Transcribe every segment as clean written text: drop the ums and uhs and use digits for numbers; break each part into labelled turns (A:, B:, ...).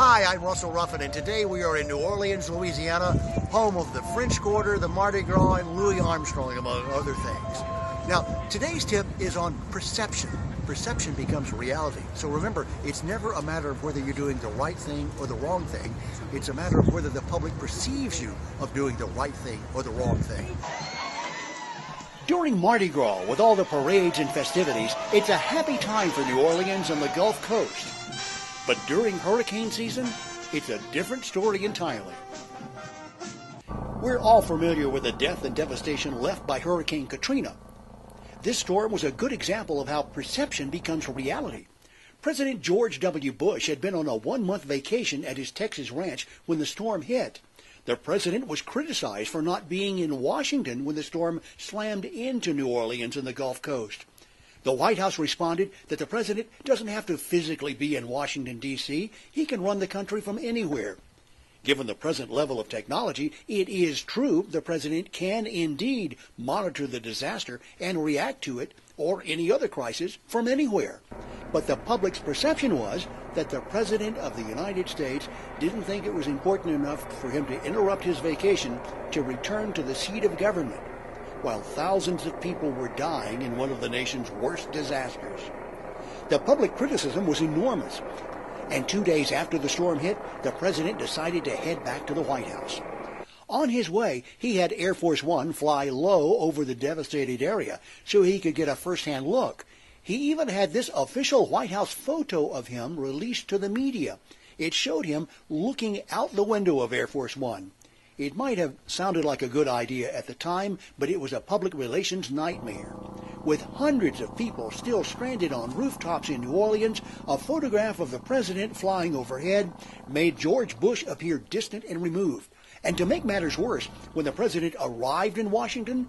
A: Hi, I'm Russell Ruffin, and today we are in New Orleans, Louisiana, home of the French Quarter, the Mardi Gras, and Louis Armstrong, among other things. Now, today's tip is on perception. Perception becomes reality. So remember, it's never a matter of whether you're doing the right thing or the wrong thing. It's a matter of whether the public perceives you of doing the right thing or the wrong thing. During Mardi Gras, with all the parades and festivities, it's a happy time for New Orleans and the Gulf Coast. But during hurricane season, it's a different story entirely. We're all familiar with the death and devastation left by Hurricane Katrina. This storm was a good example of how perception becomes reality. President George W. Bush had been on a one-month vacation at his Texas ranch when the storm hit. The president was criticized for not being in Washington when the storm slammed into New Orleans and the Gulf Coast. The White House responded that the president doesn't have to physically be in Washington, D.C. He can run the country from anywhere. Given the present level of technology, it is true the president can indeed monitor the disaster and react to it or any other crisis from anywhere. But the public's perception was that the President of the United States didn't think it was important enough for him to interrupt his vacation to return to the seat of government, while thousands of people were dying in one of the nation's worst disasters. The public criticism was enormous, and 2 days after the storm hit, the president decided to head back to the White House. On his way, he had Air Force One fly low over the devastated area so he could get a first-hand look. He even had this official White House photo of him released to the media. It showed him looking out the window of Air Force One. It might have sounded like a good idea at the time, but it was a public relations nightmare. With hundreds of people still stranded on rooftops in New Orleans, a photograph of the president flying overhead made George Bush appear distant and removed. And to make matters worse, when the president arrived in Washington,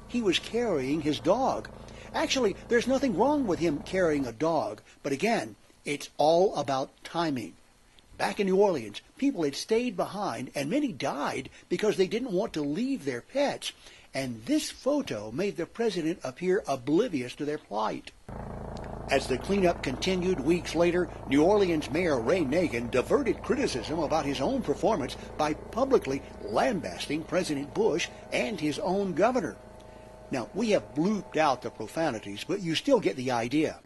A: he was carrying his dog. Actually, there's nothing wrong with him carrying a dog, but again, it's all about timing. Back in New Orleans, people had stayed behind, and many died because they didn't want to leave their pets. And this photo made the president appear oblivious to their plight. As the cleanup continued weeks later, New Orleans Mayor Ray Nagin diverted criticism about his own performance by publicly lambasting President Bush and his own governor. Now, we have blooped out the profanities, but you still get the idea.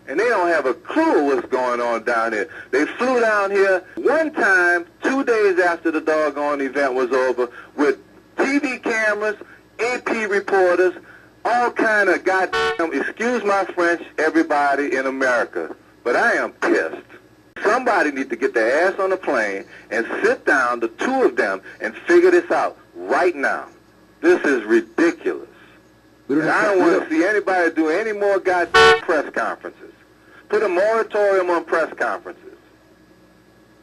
B: And they don't have a clue what's going on down here. They flew down here one time, 2 days after the doggone event was over, with TV cameras, AP reporters, all kind of goddamn, excuse my French, everybody in America. But I am pissed. Somebody needs to get their ass on a plane and sit down, the two of them, and figure this out right now. This is ridiculous. And I don't want to see anybody do any more goddamn press conferences. Put a moratorium on press conferences.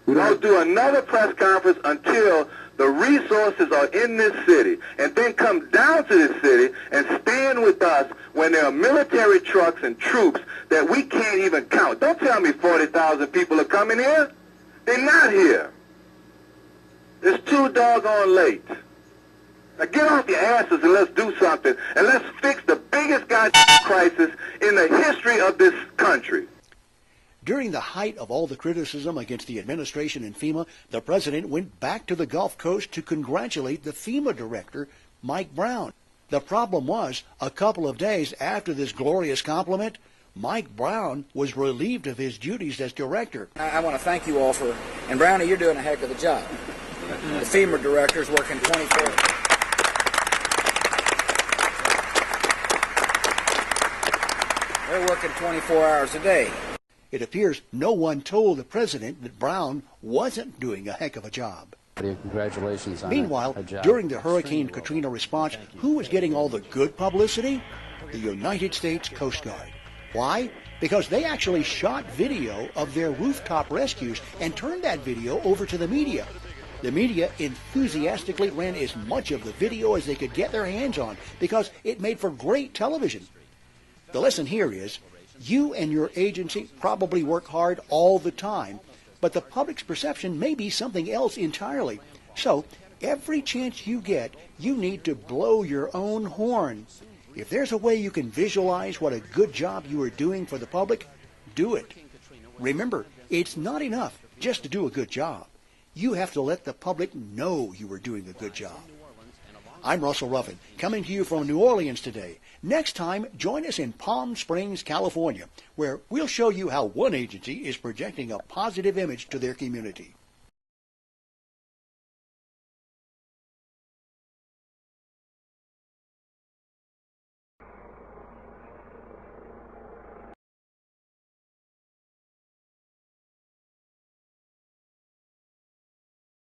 B: Don't do another press conference until the resources are in this city, and then come down to this city and stand with us when there are military trucks and troops that we can't even count. Don't tell me 40,000 people are coming here. They're not here. It's too doggone late. Now get off your asses and let's do something, and let's fix the biggest goddamn crisis in the history of this country.
A: During the height of all the criticism against the administration and FEMA, the president went back to the Gulf Coast to congratulate the FEMA director, Mike Brown. The problem was, a couple of days after this glorious compliment, Mike Brown was relieved of his duties as director.
C: I want to thank you all for, and Brownie, you're doing a heck of a job. The FEMA director's working 24 hours. They're working 24 hours a day.
A: It appears no one told the president that Brown wasn't doing a heck of a job.
D: Congratulations on
A: Meanwhile, during the Hurricane Katrina response, who was getting all the good publicity? The United States Coast Guard. Why? Because they actually shot video of their rooftop rescues and turned that video over to the media. The media enthusiastically ran as much of the video as they could get their hands on because it made for great television. The lesson here is, you and your agency probably work hard all the time, but the public's perception may be something else entirely. So, every chance you get, you need to blow your own horn. If there's a way you can visualize what a good job you are doing for the public, do it. Remember, it's not enough just to do a good job. You have to let the public know you are doing a good job. I'm Russell Ruffin, coming to you from New Orleans today. Next time, join us in Palm Springs, California, where we'll show you how one agency is projecting a positive image to their community.